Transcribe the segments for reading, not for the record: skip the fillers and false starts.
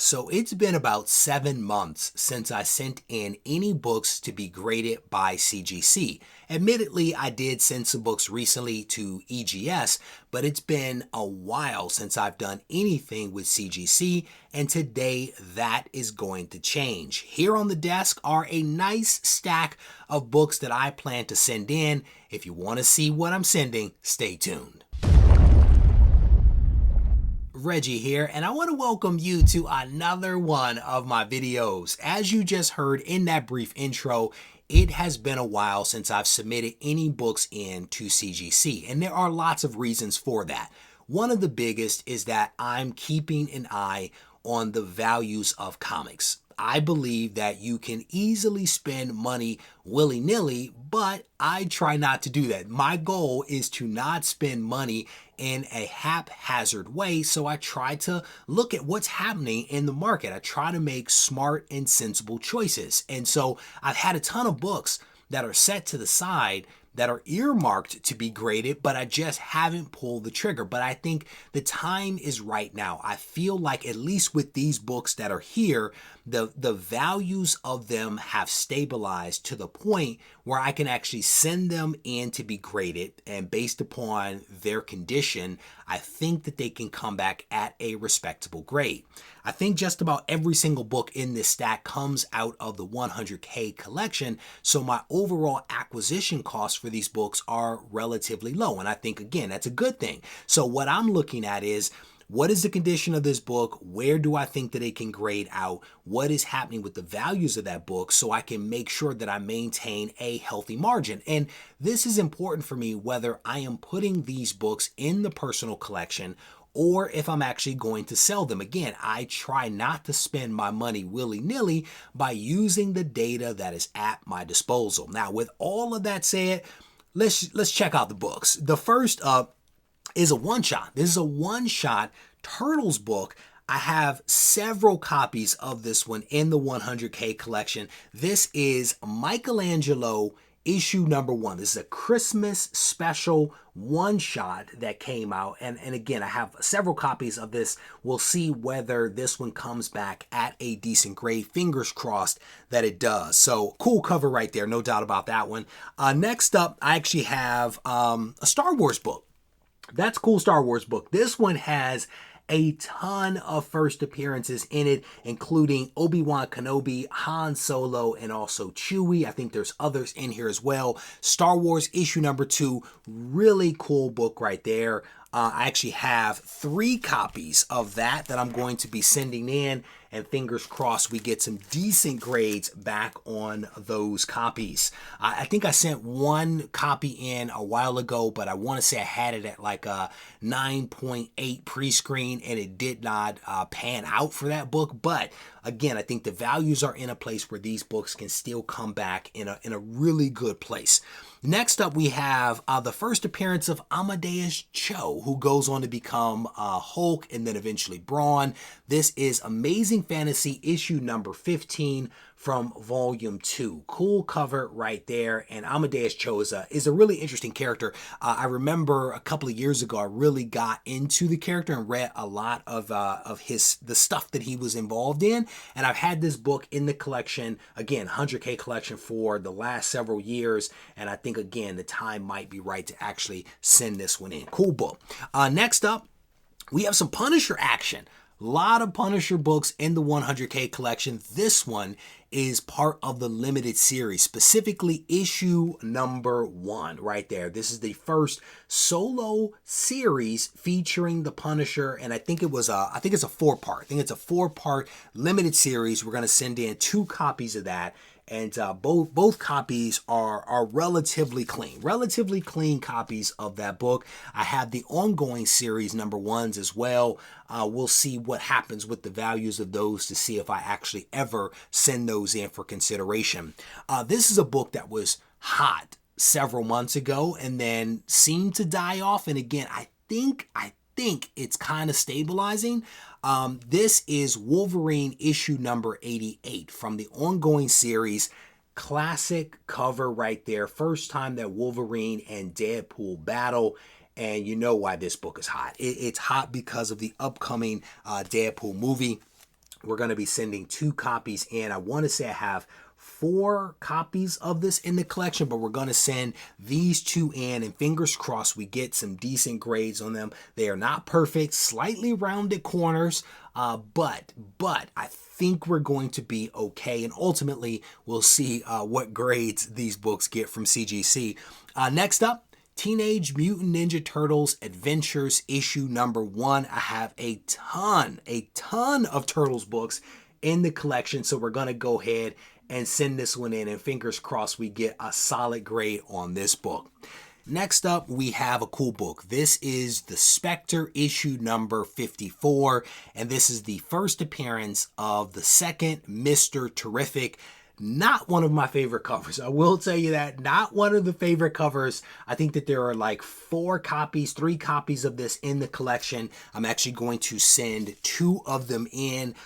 So it's been about 7 months since I sent in any books to be graded by CGC. Admittedly, I did send some books recently to EGS, but it's been a while since I've done anything with CGC, and today that is going to change. Here on the desk are a nice stack of books that I plan to send in. If you want to see what I'm sending, stay tuned. Reggie here, and I want to welcome you to another one of my videos. As you just heard in that brief intro, it has been a while since I've submitted any books in to CGC, and there are lots of reasons for that. One of the biggest is that I'm keeping an eye on the values of comics. I believe that you can easily spend money willy-nilly, but I try not to do that. My goal is to not spend money in a haphazard way, so I try to look at what's happening in the market. I try to make smart and sensible choices. And so I've had a ton of books that are set to the side that are earmarked to be graded, but I just haven't pulled the trigger. But I think the time is right now. I feel like, at least with these books that are here, the values of them have stabilized to the point where I can actually send them in to be graded, and based upon their condition, I think that they can come back at a respectable grade. I think just about every single book in this stack comes out of the 100K collection, so my overall acquisition costs for these books are relatively low, and I think, again, that's a good thing. So what I'm looking at is, what is the condition of this book? Where do I think that it can grade out? What is happening with the values of that book, so I can make sure that I maintain a healthy margin? And this is important for me, whether I am putting these books in the personal collection or if I'm actually going to sell them. Again, I try not to spend my money willy-nilly by using the data that is at my disposal. Now, with all of that said, let's check out the books. The first up is a one-shot. This is a one-shot Turtles book. I have several copies of this one in the 100K collection. This is Michelangelo issue number 1. This is a Christmas special one-shot that came out. And again, I have several copies of this. We'll see whether this one comes back at a decent grade. Fingers crossed that it does. So cool cover right there. No doubt about that one. Next up, I actually have a Star Wars book. That's a cool Star Wars book. This one has a ton of first appearances in it, including Obi-Wan Kenobi, Han Solo, and also Chewie. I think there's others in here as well. Star Wars issue number 2, really cool book right there. I actually have 3 copies of that I'm going to be sending in, and fingers crossed we get some decent grades back on those copies. I think I sent 1 copy in a while ago, but I want to say I had it at like a 9.8 pre-screen, and it did not pan out for that book. But again, I think the values are in a place where these books can still come back in a really good place. Next up, we have the first appearance of Amadeus Cho, who goes on to become Hulk and then eventually Brawn. This is Amazing Fantasy issue number 15 from volume 2. Cool cover right there. And Amadeus Cho is a really interesting character. I remember a couple of years ago, I really got into the character and read a lot of the stuff that he was involved in. And I've had this book in the collection, again, 100K collection, for the last several years. And I think, again, the time might be right to actually send this one in. Cool book. Next up, we have some Punisher action. A lot of Punisher books in the 100K collection. This one is part of the limited series, specifically issue number 1 right there. This is the first solo series featuring the Punisher, and I think it's a 4-part. I think it's a 4-part limited series. We're going to send in 2 copies of that. And both copies are relatively clean copies of that book. I have the ongoing series number 1s as well. We'll see what happens with the values of those to see if I actually ever send those in for consideration. This is a book that was hot several months ago and then seemed to die off. And again, I think it's kind of stabilizing. This is Wolverine issue number 88 from the ongoing series. Classic cover right there. First time that Wolverine and Deadpool battle. And you know why this book is hot. It's hot because of the upcoming Deadpool movie. we're going to be sending 2 copies in. I want to say I have 4 copies of this in the collection, but we're going to send these 2 in, and fingers crossed we get some decent grades on them. They are not perfect, slightly rounded corners, but I think we're going to be okay, and ultimately we'll see what grades these books get from CGC. Next up, Teenage Mutant Ninja Turtles Adventures issue number 1. I have a ton of Turtles books in the collection, so we're going to go ahead and send this one in, and fingers crossed we get a solid grade on this book. Next up, we have a cool book. This is The Spectre issue number 54, and this is the first appearance of the second Mr. Terrific. Not one of my favorite covers. I will tell you that. Not one of the favorite covers. I think that there are like 3 copies of this in the collection. I'm actually going to send 2 of them in.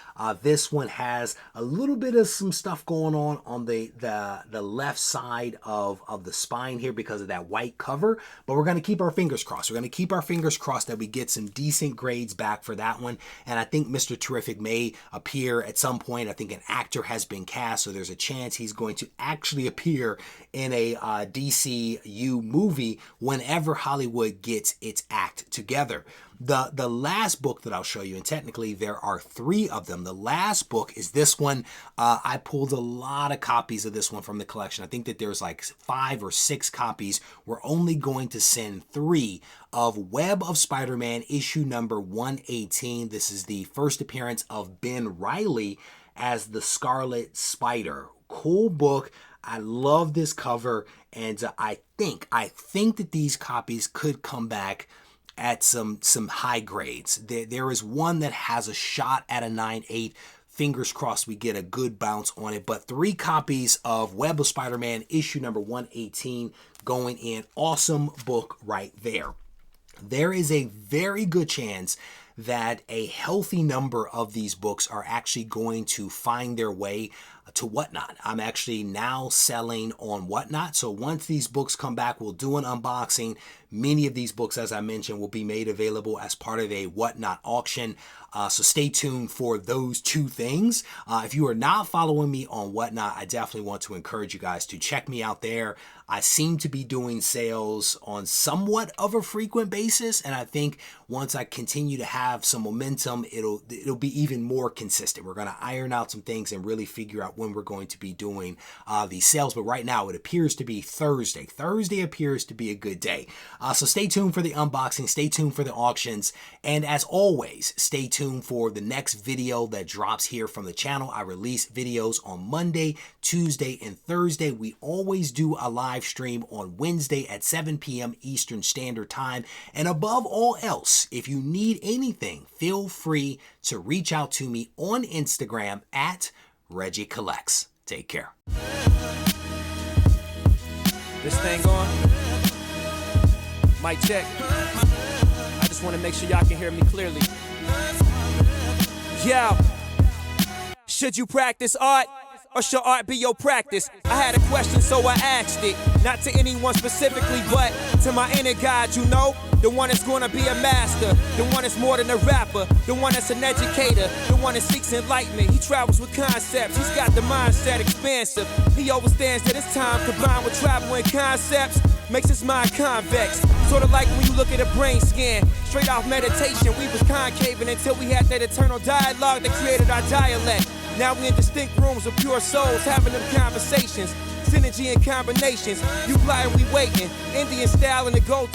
This one has a little bit of some stuff going on the left side of the spine here because of that white cover. But we're going to keep our fingers crossed. We're going to keep our fingers crossed that we get some decent grades back for that one. And I think Mr. Terrific may appear at some point. I think an actor has been cast, so there's a chance he's going to actually appear in a DCU movie whenever Hollywood gets its act together. The last book that I'll show you, and technically there are 3 of them. The last book is this one. I pulled a lot of copies of this one from the collection. I think that there's like 5 or 6 copies. We're only going to send 3 of Web of Spider-Man issue number 118. This is the first appearance of Ben Reilly as the Scarlet Spider. Cool book. I love this cover, and I think that these copies could come back at some high grades. There is one that has a shot at a 9.8. Fingers crossed we get a good bounce on it. But 3 copies of Web of Spider-Man issue number 118 going in. Awesome book right there. There is a very good chance that a healthy number of these books are actually going to find their way to Whatnot. I'm actually now selling on Whatnot. So once these books come back, we'll do an unboxing. Many of these books, as I mentioned, will be made available as part of a Whatnot auction. So stay tuned for those 2 things. If you are not following me on Whatnot, I definitely want to encourage you guys to check me out there. I seem to be doing sales on somewhat of a frequent basis, and I think once I continue to have some momentum, it'll be even more consistent. We're going to iron out some things and really figure out when we're going to be doing these sales. But right now, it appears to be Thursday. Thursday appears to be a good day. So stay tuned for the unboxing. Stay tuned for the auctions. And as always, stay tuned for the next video that drops here from the channel. I release videos on Monday, Tuesday, and Thursday. We always do a live stream on Wednesday at 7 p.m. Eastern Standard Time. And above all else, if you need anything, feel free to reach out to me on Instagram at Regie Collects. Take care. This thing on? Mic check. I just want to make sure y'all can hear me clearly. Yo, should you practice art? Or should art be your practice? I had a question, so I asked it. Not to anyone specifically, but to my inner God, you know? The one that's gonna be a master. The one that's more than a rapper. The one that's an educator. The one that seeks enlightenment. He travels with concepts. He's got the mindset expansive. He understands that his time combined with travel and concepts makes his mind convex. Sort of like when you look at a brain scan. Straight off meditation, we was concaving until we had that eternal dialogue that created our dialect. Now we in distinct rooms with pure souls having them conversations. Synergy and combinations. You fly and we waiting. Indian style in the gold.